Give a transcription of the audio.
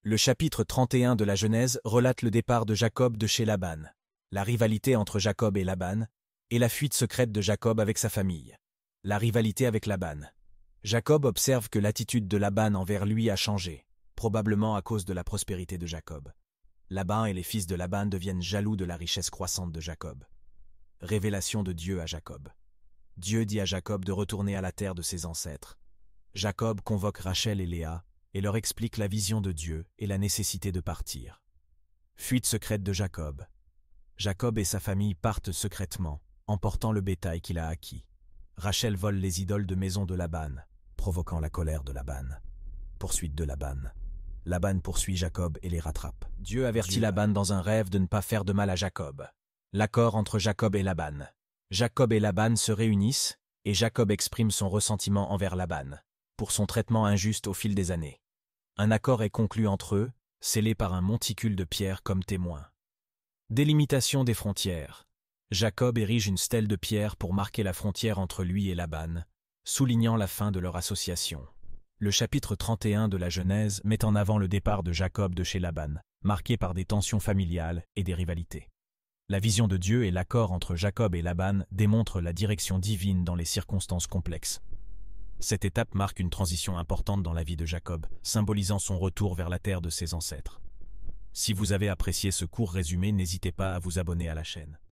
Le chapitre 31 de la Genèse relate le départ de Jacob de chez Laban, la rivalité entre Jacob et Laban, et la fuite secrète de Jacob avec sa famille. La rivalité avec Laban. Jacob observe que l'attitude de Laban envers lui a changé, probablement à cause de la prospérité de Jacob. Laban et les fils de Laban deviennent jaloux de la richesse croissante de Jacob. Révélation de Dieu à Jacob. Dieu dit à Jacob de retourner à la terre de ses ancêtres. Jacob convoque Rachel et Léa et leur explique la vision de Dieu et la nécessité de partir. Fuite secrète de Jacob. Jacob et sa famille partent secrètement, emportant le bétail qu'il a acquis. Rachel vole les idoles de maison de Laban, provoquant la colère de Laban. Poursuite de Laban. Laban poursuit Jacob et les rattrape. Dieu avertit Laban dans un rêve de ne pas faire de mal à Jacob. L'accord entre Jacob et Laban. Jacob et Laban se réunissent, et Jacob exprime son ressentiment envers Laban, pour son traitement injuste au fil des années. Un accord est conclu entre eux, scellé par un monticule de pierre comme témoin. Délimitation des frontières. Jacob érige une stèle de pierre pour marquer la frontière entre lui et Laban, soulignant la fin de leur association. Le chapitre 31 de la Genèse met en avant le départ de Jacob de chez Laban, marqué par des tensions familiales et des rivalités. La vision de Dieu et l'accord entre Jacob et Laban démontrent la direction divine dans les circonstances complexes. Cette étape marque une transition importante dans la vie de Jacob, symbolisant son retour vers la terre de ses ancêtres. Si vous avez apprécié ce court résumé, n'hésitez pas à vous abonner à la chaîne.